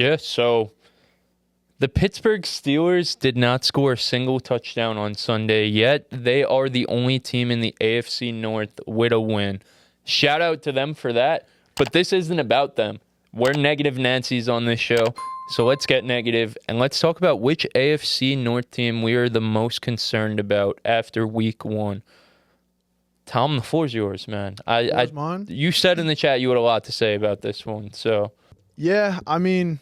Yeah, so the Pittsburgh Steelers did not score a single touchdown on Sunday, yet they are the only team in the AFC North with a win. Shout out to them for that, but this isn't about them. We're negative Nancy's on this show, so let's get negative, and let's talk about which AFC North team we are the most concerned about after week 1. Tom, the floor's yours, man. Mine? You said in the chat you had a lot to say about this one, so. Yeah, I mean,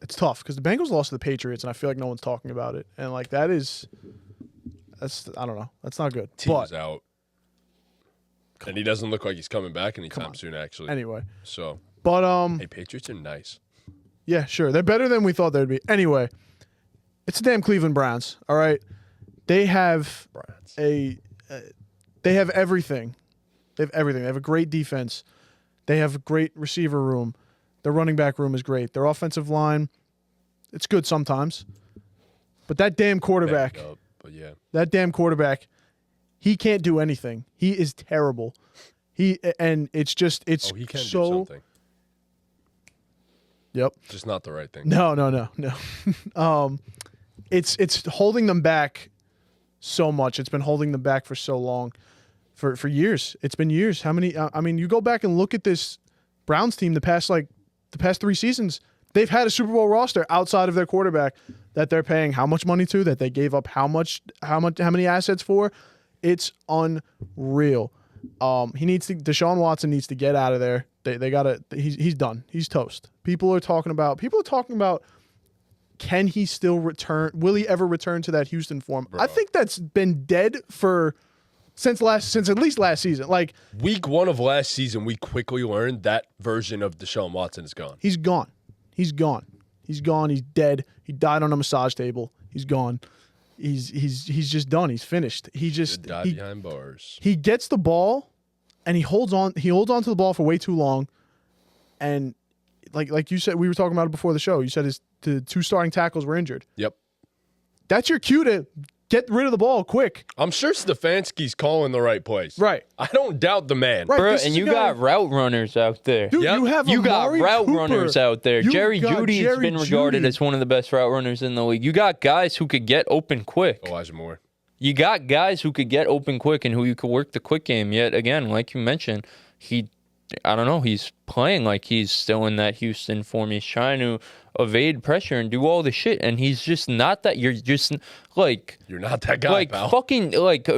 it's tough because the Bengals lost to the Patriots, and I feel like no one's talking about it. And, like, I don't know. That's not good. Team's out. And he doesn't look like he's coming back anytime soon, actually. Anyway. So. But, hey, Patriots are nice. Yeah, sure. They're better than we thought they'd be. Anyway, it's the damn Cleveland Browns, all right? They have they have everything. They have everything. They have a great defense. They have a great receiver room. Their running back room is great. Their offensive line, it's good sometimes. But that damn quarterback, that damn quarterback, he can't do anything. He is terrible. And it's he can do something. Yep. Just not the right thing. No. It's holding them back so much. It's been holding them back for so long. For years. It's been years. How many you go back and look at this Browns team the past 3 seasons, they've had a Super Bowl roster outside of their quarterback that they're paying how much money to, that they gave up how many assets for. It's unreal. Deshaun Watson needs to get out of there. They gotta. He's done. He's toast. People are talking about. Can he still return? Will he ever return to that Houston form? Bro. I think that's been dead since at least last season. Like week 1 of last season, we quickly learned that version of Deshaun Watson is gone. He's gone. He's dead. He died on a massage table. He's gone. He's just done. He's finished. He behind bars. He gets the ball and he holds on to the ball for way too long. And like you said, we were talking about it before the show. You said the 2 starting tackles were injured. Yep. That's your cue to get rid of the ball quick. I'm sure Stefanski's calling the right place. Right. I don't doubt the man. Right, bro, and you got route runners out there. Dude, you got route runners out there. Jerry Jeudy has been regarded Jeudy as one of the best route runners in the league. You got guys who could get open quick. Elijah Moore. You got guys who could get open quick and who you could work the quick game. Yet again, like you mentioned, he's playing like he's still in that Houston form. He's trying to evade pressure and do all the shit, and he's just not that. You're just like you're not that guy, pal. Fucking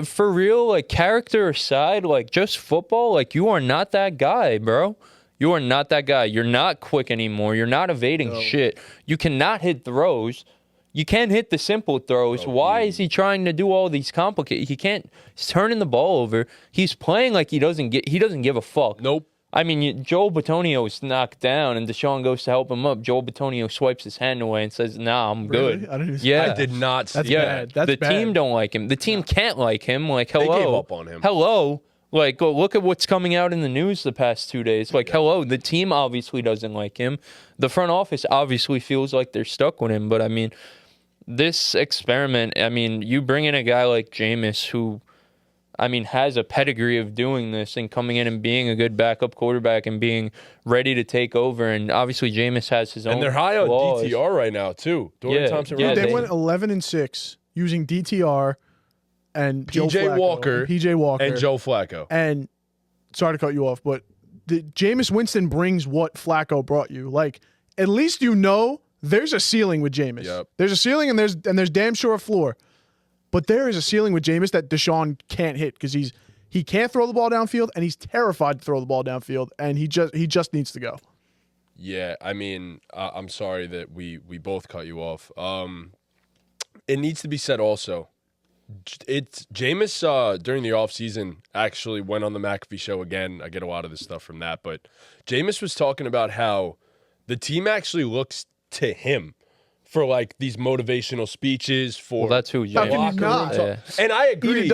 for real, character aside, just football, you are not that guy, bro. You are not that guy. You're not quick anymore. You're not evading shit. You cannot hit throws. You can't hit the simple throws. Why is he trying to do all these complicated? He can't. He's turning the ball over. He's playing like he doesn't give a fuck. Nope. I mean, Joel Bitonio is knocked down, and Deshaun goes to help him up. Joel Bitonio swipes his hand away and says, "Nah, I'm good." I did not see that. That's the bad. team don't like him. The team can't like him. Hello. They gave up on him. Hello. Go look at what's coming out in the news the past 2 days. Hello. The team obviously doesn't like him. The front office obviously feels like they're stuck with him. But, I mean, this experiment, you bring in a guy like Jameis who, has a pedigree of doing this and coming in and being a good backup quarterback and being ready to take over. And obviously, Jameis has his own. And they're high on flaws. DTR right now, too. Dorian Thompson. They went 11-6 using DTR and PJ Walker, and Joe Flacco. And sorry to cut you off, but Jameis Winston brings what Flacco brought you. At least there's a ceiling with Jameis. Yep. There's a ceiling and there's damn sure a floor. But there is a ceiling with Jameis that Deshaun can't hit because he can't throw the ball downfield and he's terrified to throw the ball downfield and he just needs to go. Yeah, I'm sorry that we both cut you off. It needs to be said also. It's Jameis during the offseason actually went on the McAfee show again. I get a lot of this stuff from that, but Jameis was talking about how the team actually looks to him for these motivational speeches for that's who Jameis. And I agree.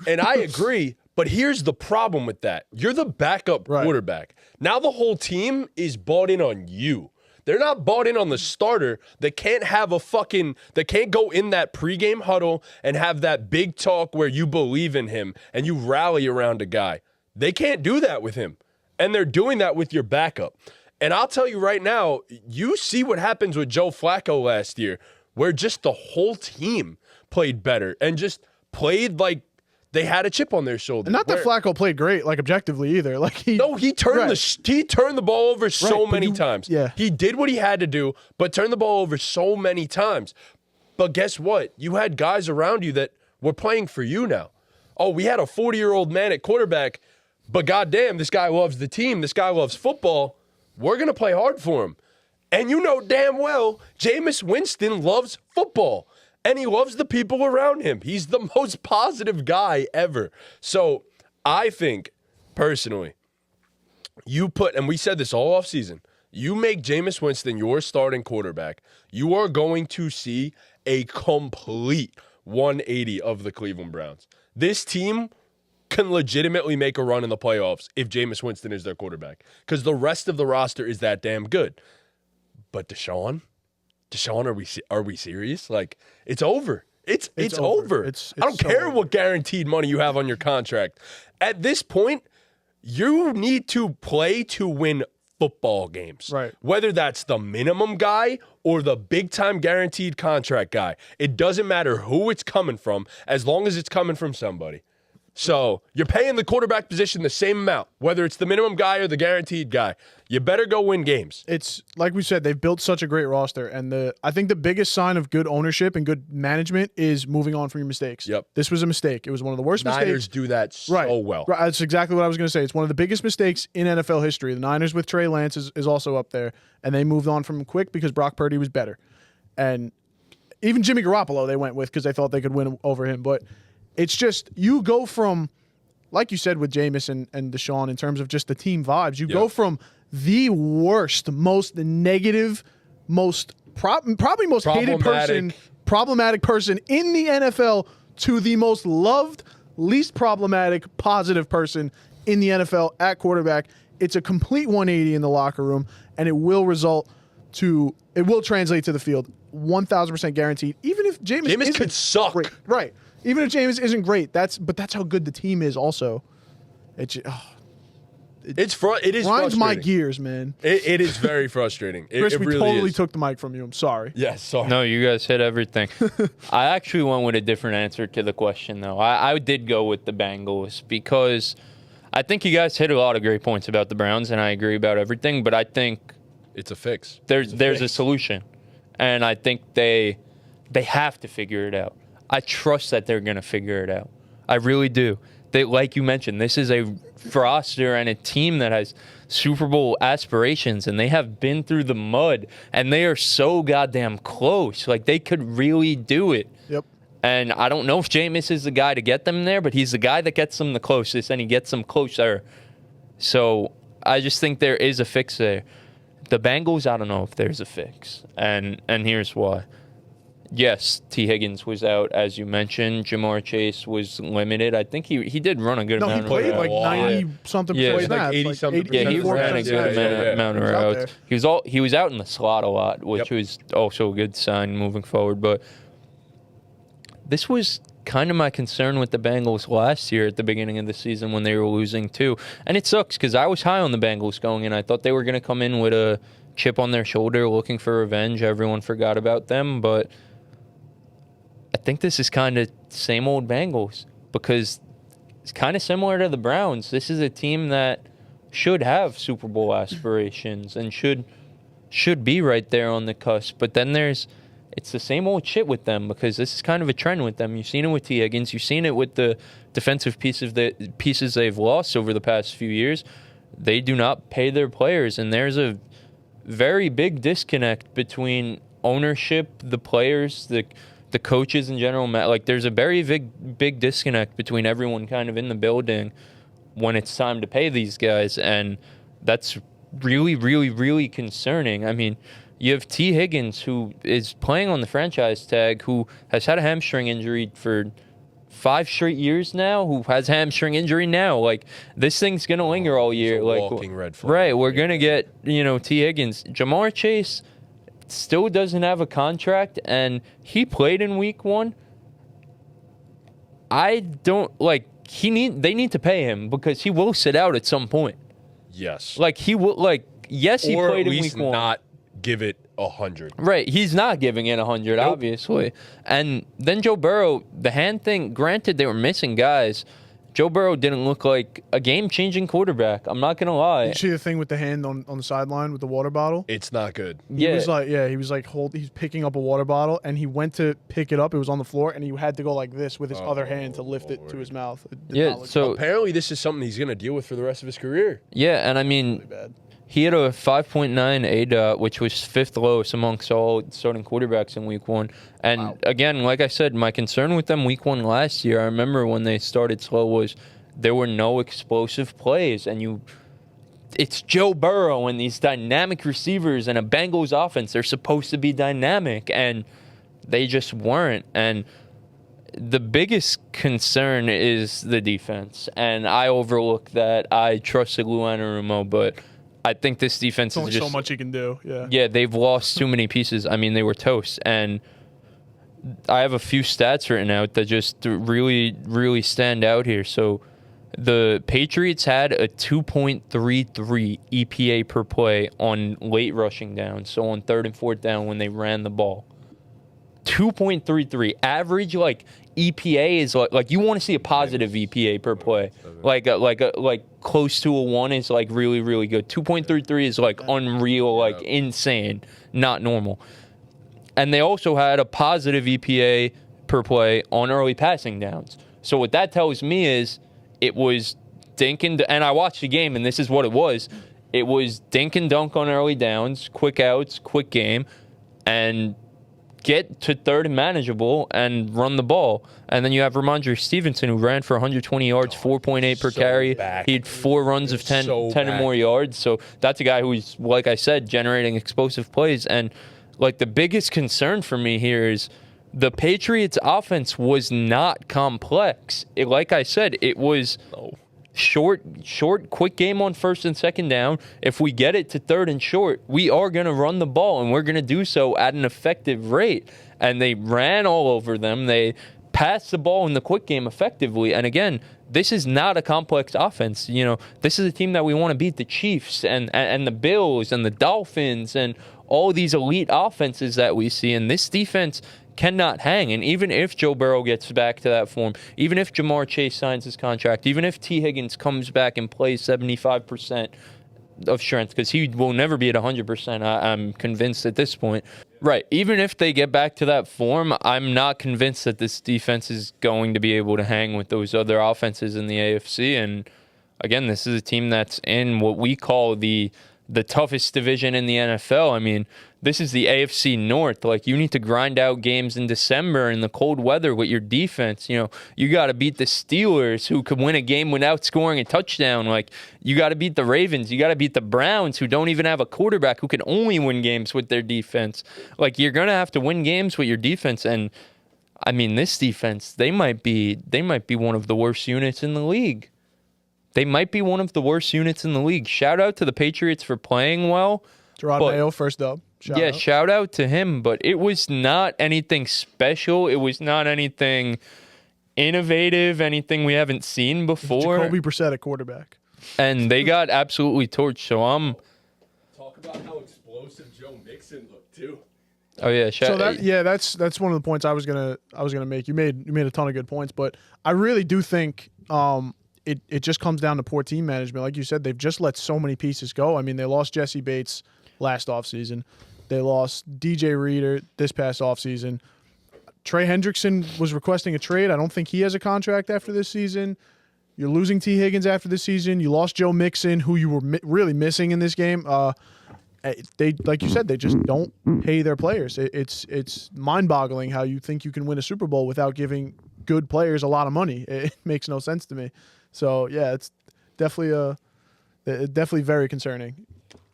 And I agree. But here's the problem with that. You're the backup quarterback. Now the whole team is bought in on you. They're not bought in on the starter that can't go in that pregame huddle and have that big talk where you believe in him and you rally around a guy. They can't do that with him. And they're doing that with your backup. And I'll tell you right now, you see what happens with Joe Flacco last year, where just the whole team played better and just played like they had a chip on their shoulder. And not that Flacco played great, like objectively either. Like he turned he turned the ball over so many times. Yeah. He did what he had to do, but turned the ball over so many times. But guess what? You had guys around you that were playing for you now. Oh, we had a 40-year-old man at quarterback, but goddamn, this guy loves the team. This guy loves football. We're going to play hard for him. And you know damn well, Jameis Winston loves football. And he loves the people around him. He's the most positive guy ever. So I think, personally, and we said this all offseason, you make Jameis Winston your starting quarterback, you are going to see a complete 180 of the Cleveland Browns. This team can legitimately make a run in the playoffs if Jameis Winston is their quarterback, because the rest of the roster is that damn good. But Deshaun, are we serious? Like, it's over. It's over. I don't care what guaranteed money you have on your contract. At this point, you need to play to win football games. Right. Whether that's the minimum guy or the big-time guaranteed contract guy. It doesn't matter who it's coming from, as long as it's coming from somebody. So you're paying the quarterback position the same amount, whether it's the minimum guy or the guaranteed guy. You better go win games. It's like we said, they've built such a great roster, and I think the biggest sign of good ownership and good management is moving on from your mistakes. Yep. This was a mistake. It was one of the worst mistakes. Niners do that so well. Right. That's exactly what I was going to say. It's one of the biggest mistakes in NFL history. The Niners with Trey Lance is also up there, and they moved on from him quick because Brock Purdy was better. And even Jimmy Garoppolo they went with because they thought they could win over him. But it's just, you go from, like you said with Jameis and Deshaun, in terms of just the team vibes, you go from the worst, most negative, probably most hated person, problematic person in the NFL to the most loved, least problematic, positive person in the NFL at quarterback. It's a complete 180 in the locker room, and it will translate to the field. 1,000% guaranteed. Even if Jameis could suck. Great, right. Even if Jameis isn't great, that's how good the team is also. It is grinds frustrating. my gears, man. It is very frustrating. Chris, we really totally is. took the mic from you. I'm sorry. Yes, sorry. No, you guys hit everything. I actually went with a different answer to the question, though. I did go with the Bengals because I think you guys hit a lot of great points about the Browns, and I agree about everything, but I think it's a fix. There's a solution, and I think they have to figure it out. I trust that they're going to figure it out. I really do. Like you mentioned, this is a roster and a team that has Super Bowl aspirations, and they have been through the mud, and they are so goddamn close. Like, they could really do it. Yep. And I don't know if Jameis is the guy to get them there, but he's the guy that gets them the closest, and he gets them closer. So I just think there is a fix there. The Bengals, I don't know if there's a fix, and here's why. Yes, T. Higgins was out, as you mentioned. Jamar Chase was limited. I think he did run a good amount of routes. No, he played like 90-something Yeah, percent. like 80-something. Yeah, he ran a good amount of routes. He was out in the slot a lot, which was also a good sign moving forward. But this was kind of my concern with the Bengals last year at the beginning of the season when they were losing too. And it sucks because I was high on the Bengals going in. I thought they were going to come in with a chip on their shoulder looking for revenge. Everyone forgot about them, but I think this is kind of same old Bengals because it's kind of similar to the Browns. This is a team that should have Super Bowl aspirations and should be right there on the cusp. But then it's the same old shit with them because this is kind of a trend with them. You've seen it with T. Higgins. You've seen it with the defensive pieces they've lost over the past few years. They do not pay their players, and there's a very big disconnect between ownership, the players, the coaches in general. Like, there's a very big disconnect between everyone kind of in the building when it's time to pay these guys, and that's really, really, really concerning. I mean, you have T. Higgins, who is playing on the franchise tag, who has had a hamstring injury for 5 straight years now, who has hamstring injury now. Like, this thing's going to linger all year. Like, walking red flag. Right, we're going to get, T. Higgins. Jamar Chase still doesn't have a contract, and he played in week 1. I don't, they need to pay him because he will sit out at some point. Yes. Like, he will, yes, he or played at in least week 1. not give it 100. Right, he's not giving it 100, obviously. And then Joe Burrow, the hand thing, granted they were missing guys. Joe Burrow didn't look like a game-changing quarterback. I'm not going to lie. Did you see the thing with the hand on the sideline with the water bottle? It's not good. He was like he's picking up a water bottle, and he went to pick it up. It was on the floor, and he had to go like this with his other hand to lift it to his mouth. It did not look so Apparently, this is something he's going to deal with for the rest of his career. yeah, and I mean, really bad. he had a 5.9 ADOT, which was 5th lowest amongst all starting quarterbacks in week 1. And again, like I said, my concern with them week 1 last year, I remember when they started slow, was there were no explosive plays. And it's Joe Burrow and these dynamic receivers and a Bengals offense. They're supposed to be dynamic, and they just weren't. And the biggest concern is the defense. And I overlook that. I trusted Lou Anarumo, but I think this defense There's is only just so much he can do. Yeah. Yeah, they've lost too many pieces. I mean, they were toast. And I have a few stats written out that just really, really stand out here. So the Patriots had a 2.33 EPA per play on late rushing downs, so on 3rd and 4th down when they ran the ball. 2.33. Average, EPA is like you want to see a positive EPA per play. Like close to a 1 is really, really good. 2.33 is unreal, insane, not normal. And they also had a positive EPA per play on early passing downs. So what that tells me is it was dink and I watched the game, and this is what it was. It was dink and dunk on early downs, quick outs, quick game, and get to 3rd and manageable and run the ball. And then you have Ramondre Stevenson, who ran for 120 yards, 4.8 per carry. back. He had 4 runs of 10 or more yards. So that's a guy who's, like I said, generating explosive plays. And the biggest concern for me here is the Patriots' offense was not complex. Like I said, it was short, quick game on 1st and 2nd down. If we get it to 3rd and short, we are going to run the ball, and we're going to do so at an effective rate. And they ran all over them. They passed the ball in the quick game effectively. And again, this is not a complex offense. This is a team that we want to beat, the Chiefs and the Bills and the Dolphins and all these elite offenses that we see. And this defense cannot hang. And even if Joe Burrow gets back to that form, even if Jamar Chase signs his contract, even if T. Higgins comes back and plays 75% of strength, because he will never be at 100%, I'm convinced at this point. Right. Even if they get back to that form, I'm not convinced that this defense is going to be able to hang with those other offenses in the AFC. And again, this is a team that's in what we call the toughest division in the NFL. I mean, this is the AFC North. You need to grind out games in December in the cold weather with your defense. You got to beat the Steelers, who could win a game without scoring a touchdown. You got to beat the Ravens. You got to beat the Browns, who don't even have a quarterback, who can only win games with their defense. You're going to have to win games with your defense. And I mean, this defense, they might be one of the worst units in the league. They might be one of the worst units in the league. Shout out to the Patriots for playing well. Gerard Mayo, first dub. Shout out to him. But it was not anything special. It was not anything innovative, anything we haven't seen before. Jacoby Brissett at quarterback. And they got absolutely torched. So Talk about how explosive Joe Mixon looked, too. Oh, yeah. That's one of the points I was gonna make. You made a ton of good points, but I really do think it just comes down to poor team management. Like you said, they've just let so many pieces go. I mean, they lost Jesse Bates last offseason. They lost DJ Reader this past offseason. Trey Hendrickson was requesting a trade. I don't think he has a contract after this season. You're losing T. Higgins after this season. You lost Joe Mixon, who you were really missing in this game. They, like you said, they just don't pay their players. It's mind-boggling how you think you can win a Super Bowl without giving good players a lot of money. It makes no sense to me. So yeah, it's definitely very concerning.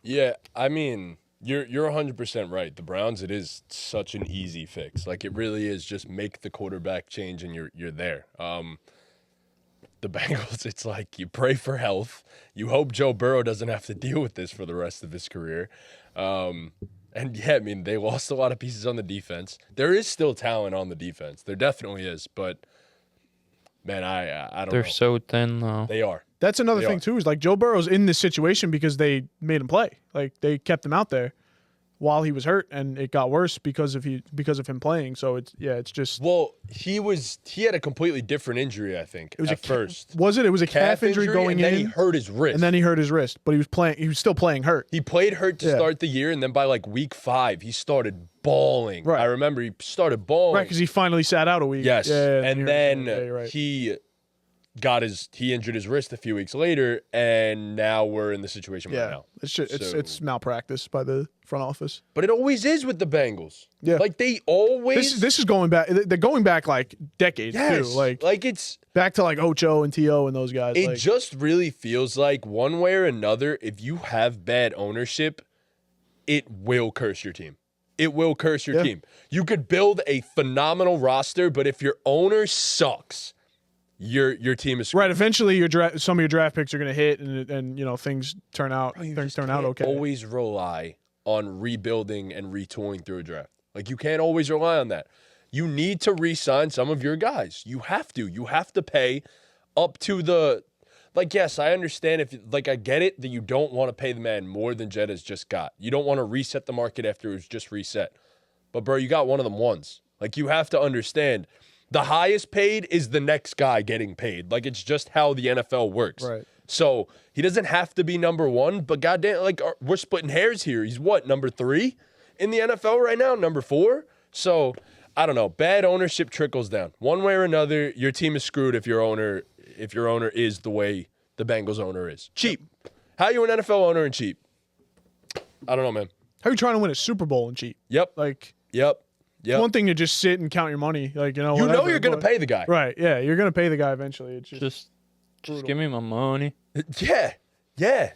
Yeah, I mean, you're 100% right. The Browns, it is such an easy fix. It really is. Just make the quarterback change and you're there. The Bengals, it's you pray for health. You hope Joe Burrow doesn't have to deal with this for the rest of his career. And yeah, I mean, they lost a lot of pieces on the defense. There is still talent on the defense. There definitely is, but man, I don't know. They're so thin, though. They are. That's another They thing are. too. Is like Joe Burrow's in this situation because they made him play. Like they kept him out there while he was hurt, and it got worse because of him playing. So it's just. Well, he had a completely different injury, I think. It was at first. Was it? It was a calf injury going and then in, he hurt his wrist. and then he hurt his wrist. But he was playing. He was still playing hurt. He played hurt to start the year, and then by like week 5, he started bawling. Right. I remember he started bawling. Right, because he finally sat out a week. Yes, Yeah, and then you're right. he injured his wrist a few weeks later, and now we're in the situation right now. It's malpractice by the front office. But it always is with the Bengals. Yeah. Like they always. This is going back. They're going back like decades too. Like it's back to like Ocho and T.O. and those guys. It just really feels like one way or another, if you have bad ownership, it will curse your team. It will curse your team. You could build a phenomenal roster, but if your owner sucks, your team is screwed. Right. Eventually, some of your draft picks are going to hit, and things turn out. Things turn out okay. Always rely on rebuilding and retooling through a draft. Like you can't always rely on that. You need to re-sign some of your guys. You have to. You have to pay up to the. Like, yes, I understand I get it that you don't want to pay the man more than Jed has just got. You don't want to reset the market after it was just reset. But, bro, you got one of them ones. Like, you have to understand the highest paid is the next guy getting paid. Like, it's just how the NFL works. Right. So, he doesn't have to be number 1, but goddamn, like, we're splitting hairs here. He's what, number 3 in the NFL right now? Number 4? So, I don't know. Bad ownership trickles down. One way or another, your team is screwed if your owner is the way the Bengals owner is. Cheap. How you an NFL owner and cheap? I don't know, man. How are you trying to win a Super Bowl and cheap? Yep. Like, Yep. one thing to just sit and count your money. Like, You know whatever, you're going to pay the guy. Right. Yeah. You're going to pay the guy eventually. It's Just give me my money. Yeah. Yeah.